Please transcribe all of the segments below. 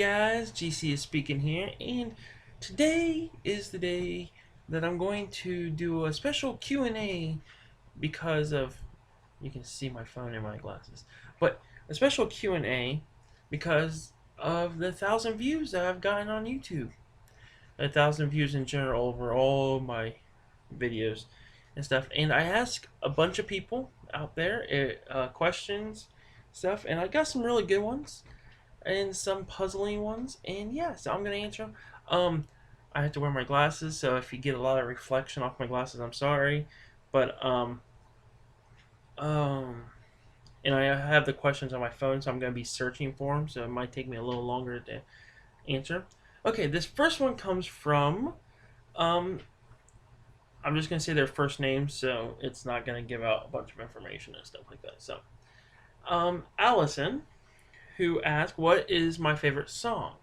guys, GC is speaking here, and today is the day that I'm going to do a special Q&A because of, you can see my phone in my glasses, but a special Q&A because of the 1,000 views that I've gotten on YouTube. 1,000 views in general over all my videos and stuff, and I asked a bunch of people out there questions, stuff, and I got some really good ones and some puzzling ones. And yeah, so I'm gonna answer them. I have to wear my glasses, so if you get a lot of reflection off my glasses, I'm sorry. But um, and I have the questions on my phone, so I'm gonna be searching for them. So it might take me a little longer to answer. Okay, this first one comes from um. I'm just gonna say their first name, so it's not gonna give out a bunch of information and stuff like that. So, Allison, who asked, "What is my favorite song?"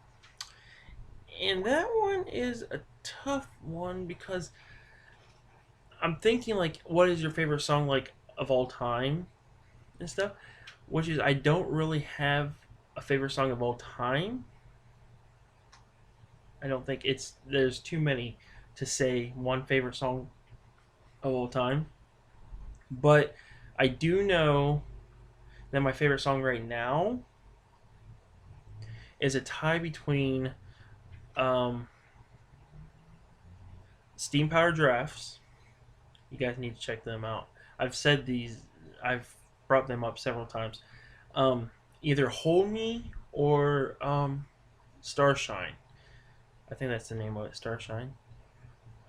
And that one is a tough one because I'm thinking like, what is your favorite song like of all time and stuff? Which is I don't really have a favorite song of all time. I don't think there's too many to say one favorite song of all time. But I do know that my favorite song right now is a tie between um, Steam Power Drafts. You guys need to check them out. I've brought them up several times. Either Hold Me or Starshine. I think that's the name of it, Starshine.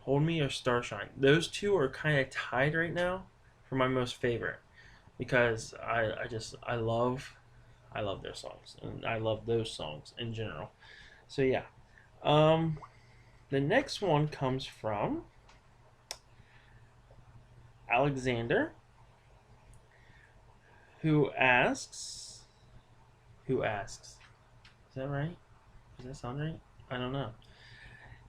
Hold Me or Starshine. Those two are kind of tied right now for my most favorite because I love their songs and I love those songs in general. So yeah. Um, the next one comes from Alexander, who asks, who asks, is that right? Does that sound right? I don't know.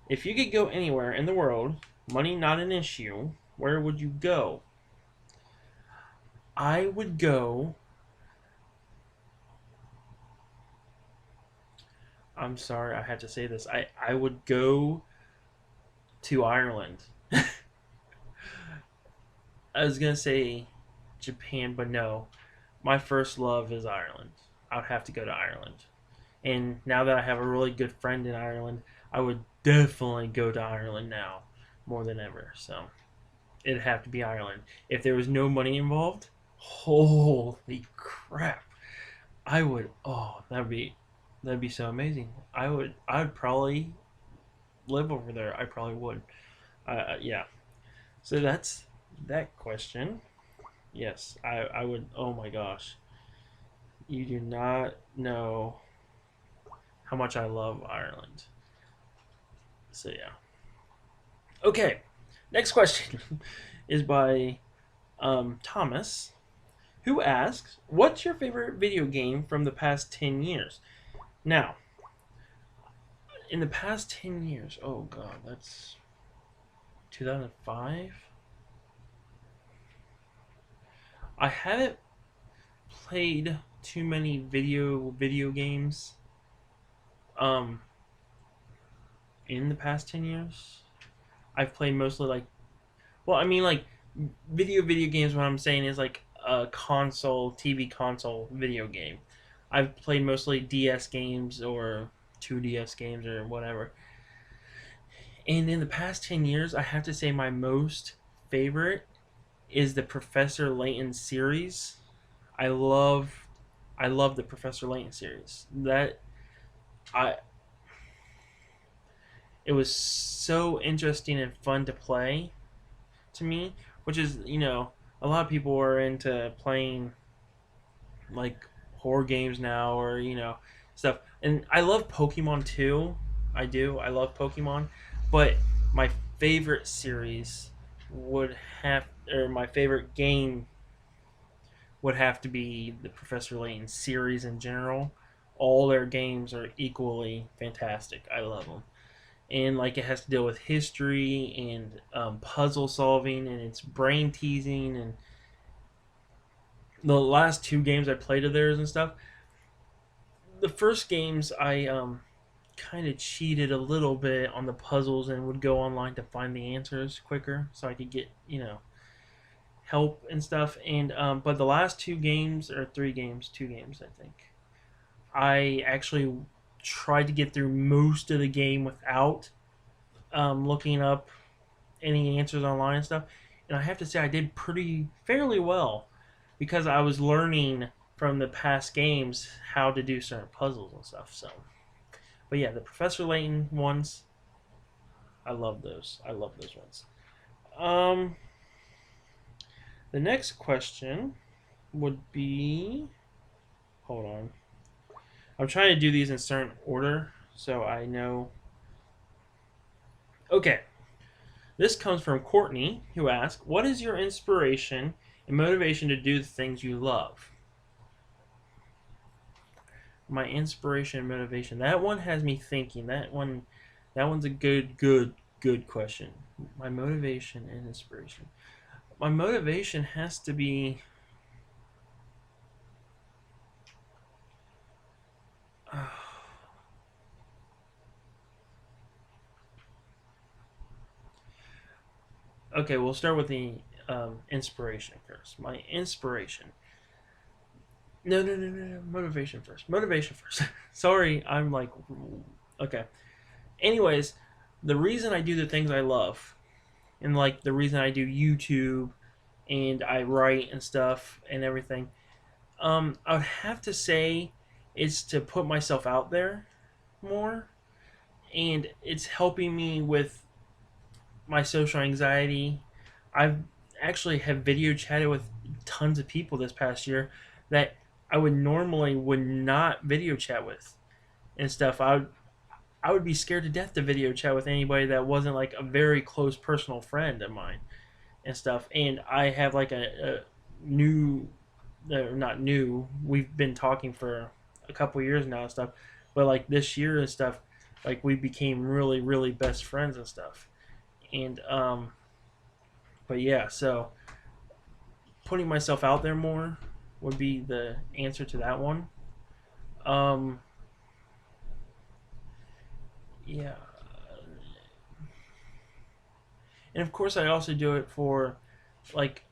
If you could go anywhere in the world, money not an issue, where would you go? I would go. I'm sorry, I had to say this. I would go to Ireland. I was gonna say Japan, but no. My first love is Ireland. I would have to go to Ireland. And now that I have a really good friend in Ireland, I would definitely go to Ireland now more than ever. So it'd have to be Ireland. If there was no money involved, holy crap. I would that'd be so amazing. I'd probably live over there. I probably would. Yeah. So that's that question. Yes, I would. Oh my gosh. You do not know how much I love Ireland. So yeah. Okay. Next question is by Thomas, who asks, "What's your favorite video game from the past 10 years?" Now, in the past 10 years, oh god, that's 2005. I haven't played too many video games um in the past 10 years. I've played mostly like, well, I mean like video games. What I'm saying is like a console, TV console video game. I've played mostly DS games or 2DS games or whatever. And in the past 10 years, I have to say my most favorite is the Professor Layton series. I love I love the Professor Layton series. That I It was so interesting and fun to play to me, which is, a lot of people are into playing like horror games now or, stuff. And I love Pokemon too. I do. I love Pokemon, but my favorite series would have or my favorite game would have to be the Professor Layton series in general. All their games are equally fantastic. I love them. And like it has to deal with history and puzzle solving, and it's brain teasing. And the last two games I played of theirs and stuff, the first games kind of cheated a little bit on the puzzles and would go online to find the answers quicker so I could get, help and stuff. And but the last 2 games or 3 games, 2 games, I think, I actually tried to get through most of the game without looking up any answers online and stuff. And I have to say, I did pretty fairly well because I was learning from the past games how to do certain puzzles and stuff. So, but yeah, the Professor Layton ones, I love those. I love those ones. Um, the next question would be, hold on. I'm trying to do these in certain order so I know. Okay, this comes from Courtney, who asked, "What is your inspiration and motivation to do the things you love?" My inspiration and motivation. That one has me thinking. That one's a good question. My motivation and inspiration. My motivation has to be. Okay, we'll start with the inspiration first. My inspiration. No. Motivation first. Motivation first. Sorry, I'm like, okay. Anyways, the reason I do the things I love, and like the reason I do YouTube, and I write and stuff and everything, I would have to say, is to put myself out there more, and it's helping me with my social anxiety. I've actually have video chatted with tons of people this past year that I would not video chat with and stuff. I would be scared to death to video chat with anybody that wasn't like a very close personal friend of mine and stuff. And I have like a new, not new. We've been talking for a couple years now and stuff, but like this year and stuff, like we became really best friends and stuff. And but yeah, so putting myself out there more would be the answer to that one. Um, yeah, and of course I also do it for like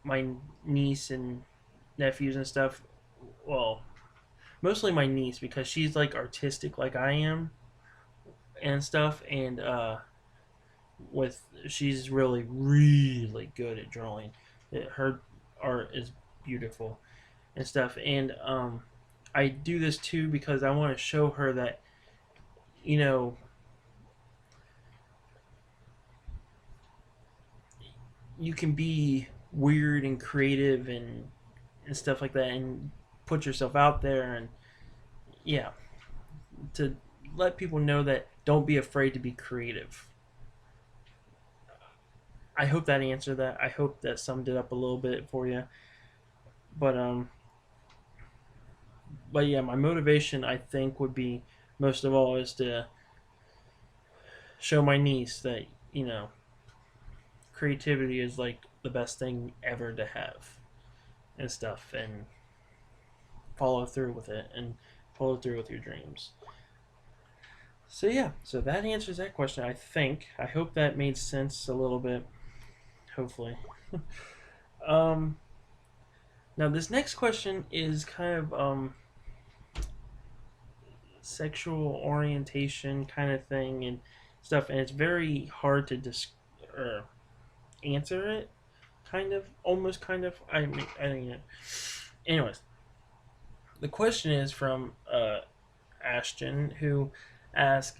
my niece and nephews and stuff. Well, mostly my niece because she's like artistic like I am and stuff, and with she's really good at drawing. Her art is beautiful and stuff, and I do this too because I want to show her that you know you can be weird and creative and stuff like that and put yourself out there and yeah, to let people know that don't be afraid to be creative. I hope that answered that. I hope that summed it up a little bit for you. But but yeah, my motivation I think would be most of all is to show my niece that creativity is like the best thing ever to have and stuff, and follow through with it and follow through with your dreams. So yeah, so that answers that question. I think. I hope that made sense a little bit. Hopefully. um, Now this next question is kind of sexual orientation kind of thing and stuff, and it's very hard to answer it. Kind of, almost kind of. I mean, anyways, the question is from Ashton, who asked,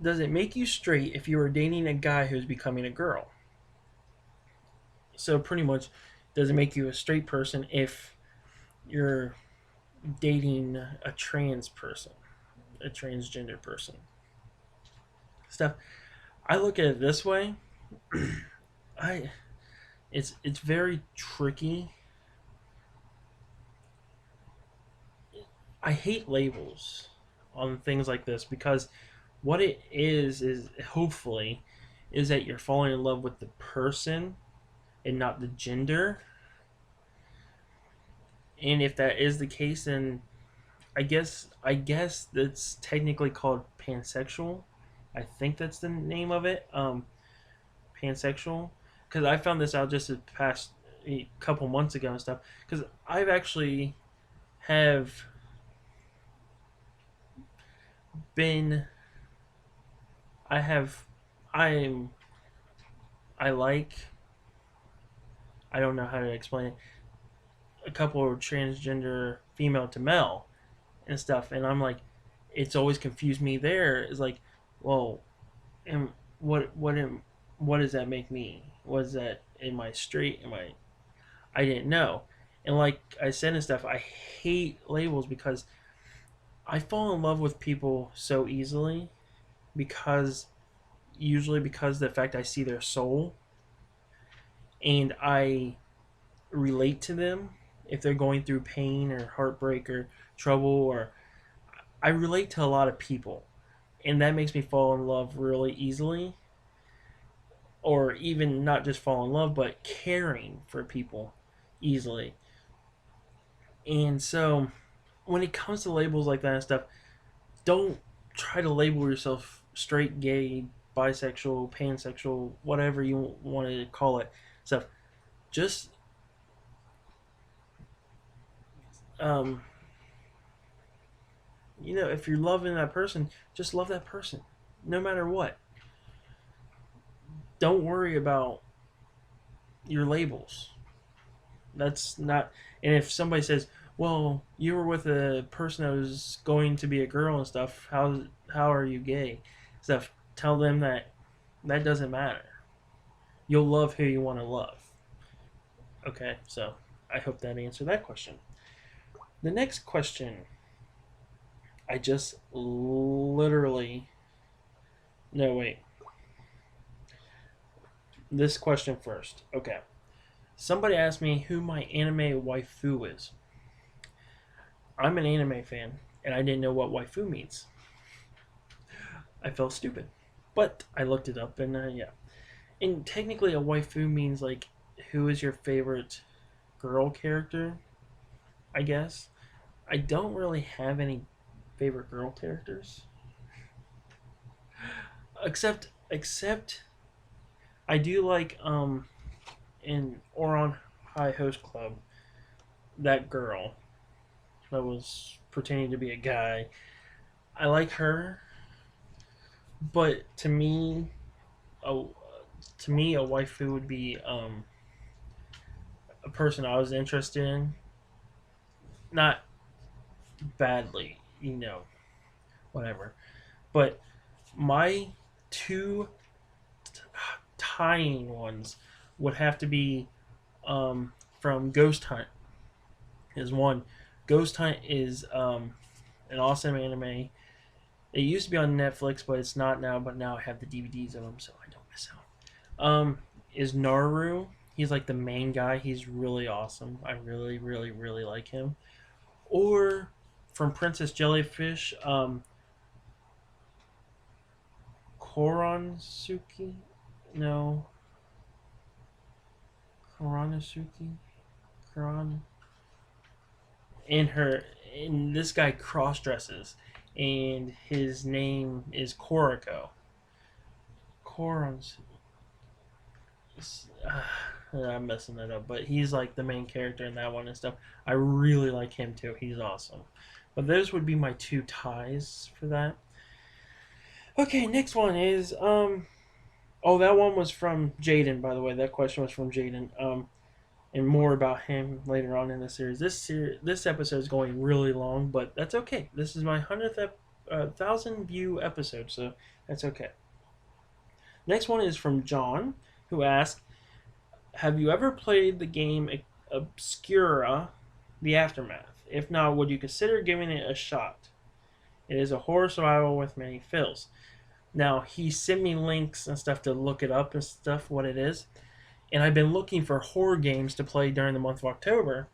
"Does it make you straight if you are dating a guy who's becoming a girl?" So pretty much, does it make you a straight person if you're dating a trans person, a transgender person? Stuff. I look at it this way. I it's very tricky. I hate labels on things like this because what it is hopefully is that you're falling in love with the person and not the gender. And if that is the case, then I guess that's technically called pansexual. I think that's the name of it. Pansexual, because I found this out just a past a couple months ago and stuff. Because I've actually have been I have I'm I like I don't know how to explain it, a couple of transgender female to male and stuff, and I'm like, it's always confused me. There is like, well, am what does that make me? Was that, am I straight? Am I didn't know. And like I said and stuff, I hate labels because I fall in love with people so easily, because usually because of the fact I see their soul and I relate to them if they're going through pain or heartbreak or trouble, or I relate to a lot of people, and that makes me fall in love really easily, or even not just fall in love but caring for people easily. And so when it comes to labels like that and stuff, don't try to label yourself straight, gay, bisexual, pansexual, whatever you want to call it. Stuff. Just um, if you're loving that person, just love that person, no matter what. Don't worry about your labels. That's not. And if somebody says, "Well, you were with a person that was going to be a girl and stuff. How are you gay?" Stuff. Tell them that that doesn't matter. You'll love who you want to love. Okay, so I hope that answered that question. The next question, I just literally. No, wait. This question first. Okay. Somebody asked me who my anime waifu is. I'm an anime fan, and I didn't know what waifu means. I felt stupid. But I looked it up, and yeah. And technically, a waifu means, like, who is your favorite girl character, I guess. I don't really have any favorite girl characters. Except I do like in Oron High Host Club, that girl that was pretending to be a guy. I like her, but a a waifu would be a person I was interested in, not badly, whatever. But my two tying ones would have to be from Ghost Hunt. Is one. Ghost Hunt is an awesome anime. It used to be on Netflix, but it's not now. But now I have the DVDs of them, so I don't miss out. Is Naru? He's like the main guy. He's really awesome. I really, really, really like him. Or from Princess Jellyfish, Koronsuki? No. Koronasuki? Koron? And this guy cross dresses, and his name is Koriko. Koronsuki. I'm messing that up, but he's like the main character in that one and stuff. I really like him too. He's awesome. But those would be my two ties for that. Okay, next one is oh, that one was from Jaden, by the way. That question was from Jaden. And more about him later on in the series. This episode is going really long, but that's okay. This is my 1,000 view episode, so that's okay. Next one is from John, who asked, "Have you ever played the game Obscura: The Aftermath? If not, would you consider giving it a shot? It is a horror survival with many fills." Now, he sent me links and stuff to look it up and stuff, what it is. And I've been looking for horror games to play during the month of October.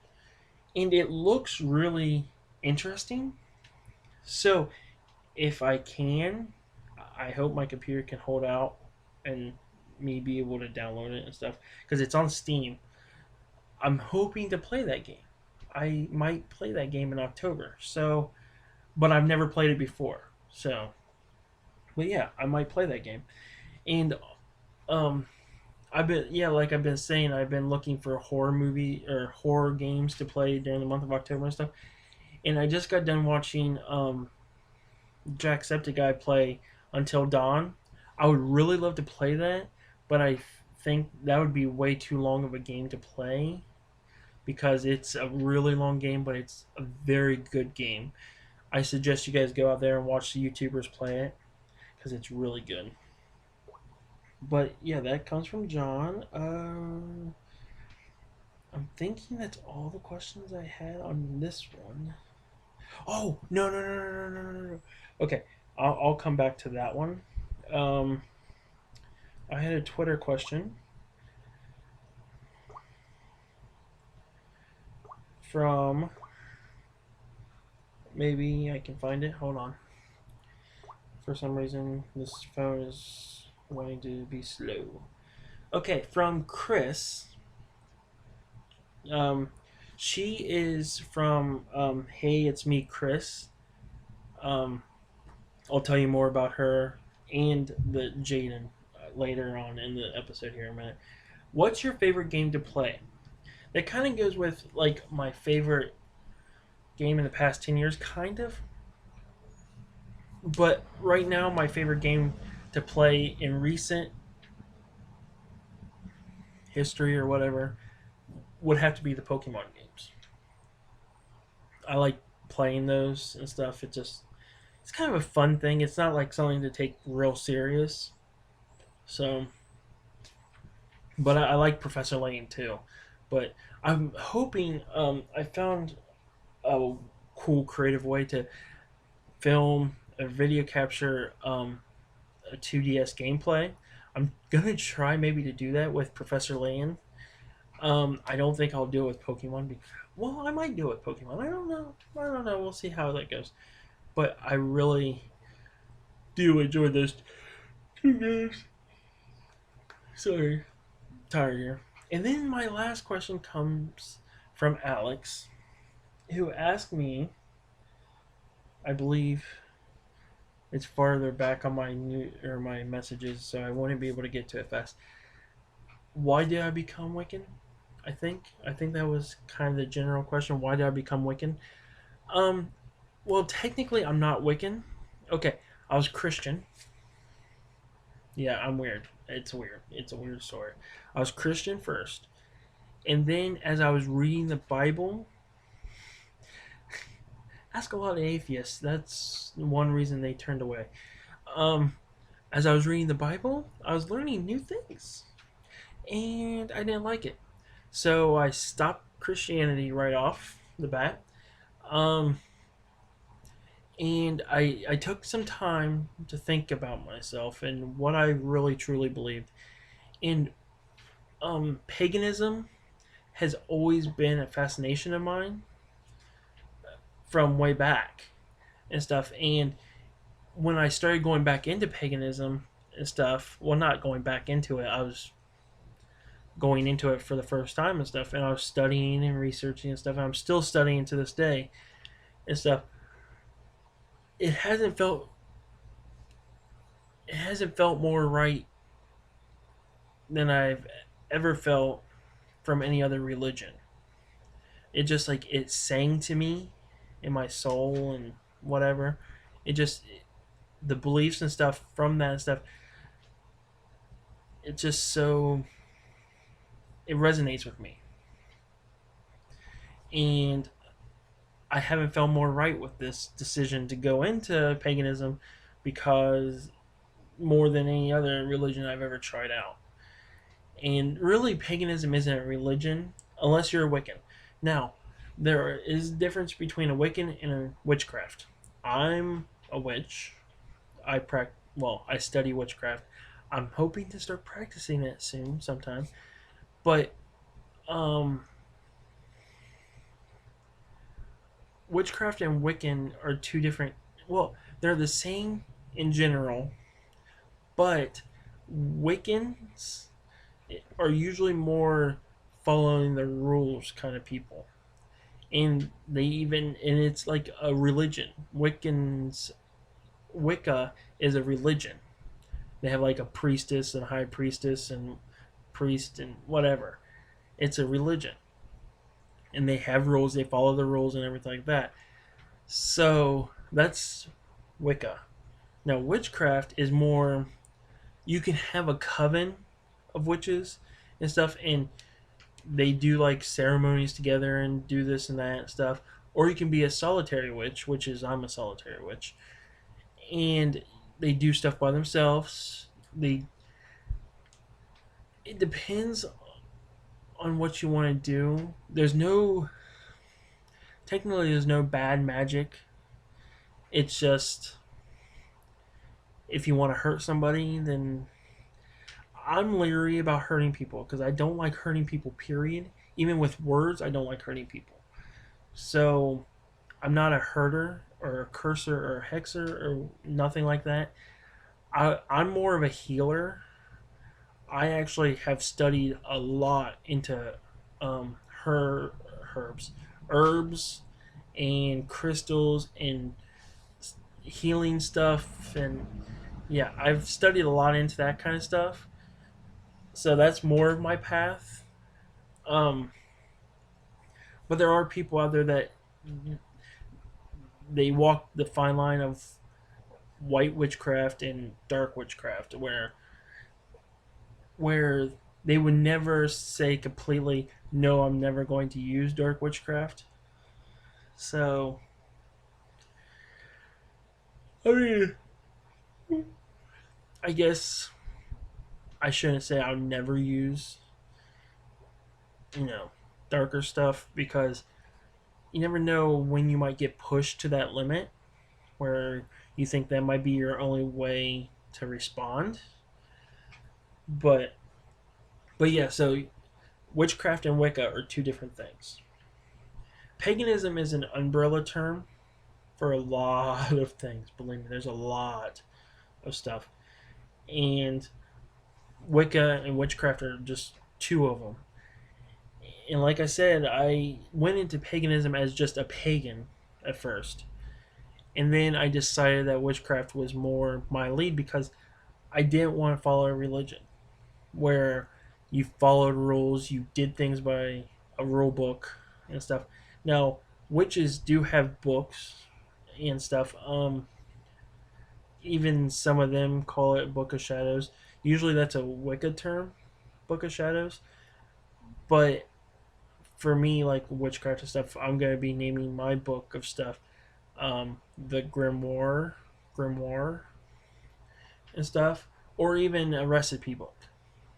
And it looks really interesting. So, if I can, I hope my computer can hold out and me be able to download it and stuff. Because it's on Steam. I'm hoping to play that game. I might play that game in October. So, but I've never played it before. So, but yeah, I might play that game. And um, like I've been saying, I've been looking for horror movie or horror games to play during the month of October and stuff. And I just got done watching Jacksepticeye play Until Dawn. I would really love to play that, but I think that would be way too long of a game to play because it's a really long game, but it's a very good game. I suggest you guys go out there and watch the YouTubers play it because it's really good. But yeah, that comes from John. I'm thinking that's all the questions I had on this one. Oh no! Okay, I'll come back to that one. Um, I had a Twitter question from, maybe I can find it. Hold on. For some reason, this phone is wanting to be slow. Okay, from Chris. Um, she is from Hey, it's me, Chris. Um, I'll tell you more about her and the Jaden later on in the episode here in a minute. What's your favorite game to play? That kind of goes with like my favorite game in the past 10 years, kind of. But right now, my favorite game to play in recent history or whatever would have to be the Pokemon games. I like playing those and stuff. It's kind of a fun thing. It's not like something to take real serious. So, but I like Professor Layton too. But I'm hoping I found a cool creative way to film a video capture a 2DS gameplay. I'm gonna try maybe to do that with Professor Layton. I don't think I'll do it with Pokemon. Well, I might do it with Pokemon. I don't know. I don't know. We'll see how that goes. But I really do enjoy those two games. Sorry, tired here. And then my last question comes from Alex, who asked me, I believe it's farther back on my messages, so I wouldn't be able to get to it fast. Why did I become Wiccan? I think that was kind of the general question. Why did I become Wiccan? Um, well, technically, I'm not Wiccan. Okay, I was Christian. Yeah, I'm weird. It's weird. It's a weird story. I was Christian first, and then as I was reading the Bible, ask a lot of atheists. That's one reason they turned away. Um, as I was reading the Bible, I was learning new things, and I didn't like it. So I stopped Christianity right off the bat. Um, and I took some time to think about myself and what I really truly believed. And paganism has always been a fascination of mine from way back and stuff. And when I started going back into paganism and stuff, well, not going back into it, I was going into it for the first time and stuff. And I was studying and researching and stuff. And I'm still studying to this day and stuff. It hasn't felt it hasn't felt more right than I've ever felt from any other religion. It just like it sang to me in my soul and whatever. It just the beliefs and stuff from that stuff. It just so it resonates with me, and I haven't felt more right with this decision to go into paganism because more than any other religion I've ever tried out. And really, paganism isn't a religion unless you're a Wiccan. Now, there is a difference between a Wiccan and a witchcraft. I'm a witch. I study witchcraft. I'm hoping to start practicing it soon, sometime. But um, witchcraft and Wiccan are two different. Well, they're the same in general, but Wiccans are usually more following the rules kind of people, And it's like a religion. Wicca is a religion. They have like a priestess and high priestess and priest and whatever. It's a religion, and they have rules. They follow the rules and everything like that. So that's Wicca. Now witchcraft is more. You can have a coven of witches and stuff, and they do like ceremonies together and do this and that stuff. Or you can be a solitary witch, which is I'm a solitary witch, and they do stuff by themselves. They It depends on what you want to do. There's no bad magic. It's just if you want to hurt somebody, then I'm leery about hurting people because I don't like hurting people. Period. Even with words, I don't like hurting people. So I'm not a herder or a curser or a hexer or nothing like that. I'm more of a healer. I actually have studied a lot into um, her herbs, and crystals and healing stuff, and yeah, I've studied a lot into that kind of stuff. So that's more of my path. Um, but there are people out there that they walk the fine line of white witchcraft and dark witchcraft, where they would never say completely, no, I'm never going to use dark witchcraft. So, I mean, I guess I shouldn't say I'll never use, you know, darker stuff because you never know when you might get pushed to that limit where you think that might be your only way to respond. But yeah, so witchcraft and Wicca are two different things. Paganism is an umbrella term for a lot of things. Believe me, there's a lot of stuff. And Wicca and witchcraft are just two of them. And like I said, I went into paganism as just a pagan at first. And then I decided that witchcraft was more my lead because I didn't want to follow a religion where you followed rules, you did things by a rule book and stuff. Now, witches do have books and stuff. Even some of them call it Book of Shadows. Usually that's a Wicca term, Book of Shadows. But for me, like witchcraft and stuff, I'm gonna be naming my book of stuff, the Grimoire and stuff, or even a recipe book,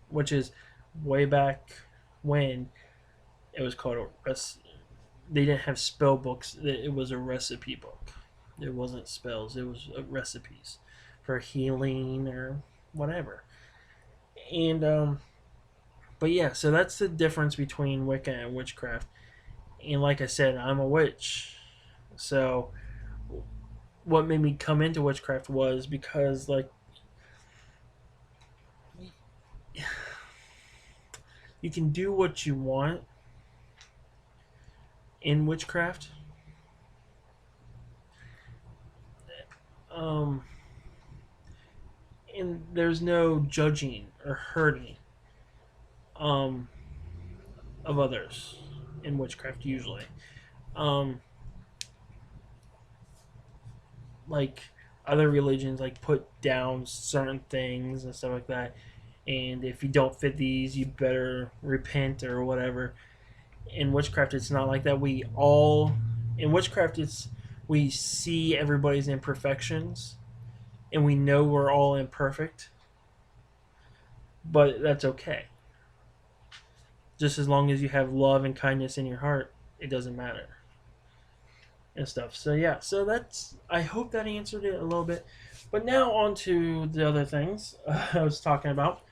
which is way back when it was called they didn't have spell books. It was a recipe book. It wasn't spells. It was recipes for healing or whatever. And but yeah, so that's the difference between Wicca and witchcraft. And like I said, I'm a witch. So what made me come into witchcraft was because like you can do what you want in witchcraft. Um, and there's no judging or hurting um, of others in witchcraft usually. Um, like other religions like put down certain things and stuff like that, and if you don't fit these you better repent or whatever. In witchcraft it's not like that. In witchcraft it's we see everybody's imperfections and we know we're all imperfect, but that's okay. Just as long as you have love and kindness in your heart, it doesn't matter and stuff. So yeah, so that's I hope that answered it a little bit. But now on to the other things I was talking about.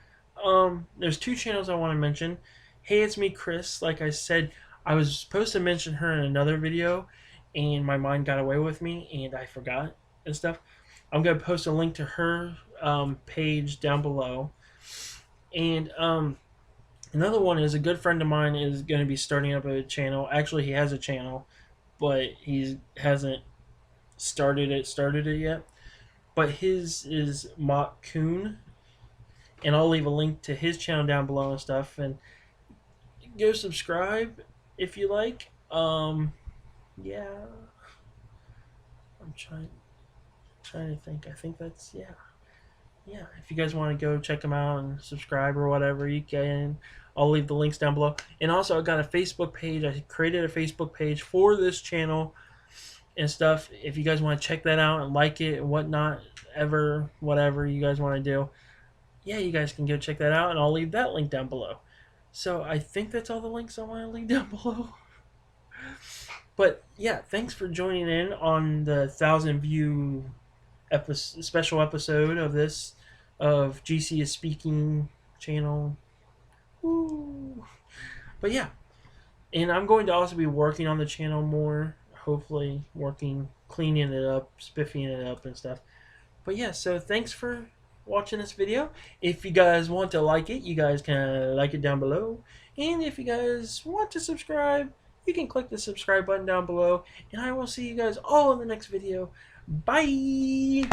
There's two channels I want to mention. Hey, it's me, Chris. Like I said, I was supposed to mention her in another video, and my mind got away with me, and I forgot and stuff. I'm gonna post a link to her page down below, and Another one is a good friend of mine is going to be starting up a channel. Actually, he has a channel, but he hasn't started it yet. But his is Mott Coon, and I'll leave a link to his channel down below and stuff. And go subscribe if you like. Yeah, I'm trying to think. I think that's yeah. If you guys want to go check them out and subscribe or whatever, you can. I'll leave the links down below. And also, I got a Facebook page. I created a Facebook page for this channel and stuff. If you guys want to check that out and like it and whatnot, whatever you guys want to do, yeah, you guys can go check that out. And I'll leave that link down below. So I think that's all the links I want to leave down below. But yeah, thanks for joining in on the 1,000 view special episode of this of GC is Speaking channel. Woo. But yeah, and I'm going to also be working on the channel more. Hopefully, cleaning it up, spiffing it up, and stuff. But yeah, so thanks for watching this video. If you guys want to like it, you guys can like it down below. And if you guys want to subscribe, you can click the subscribe button down below. And I will see you guys all in the next video. Bye!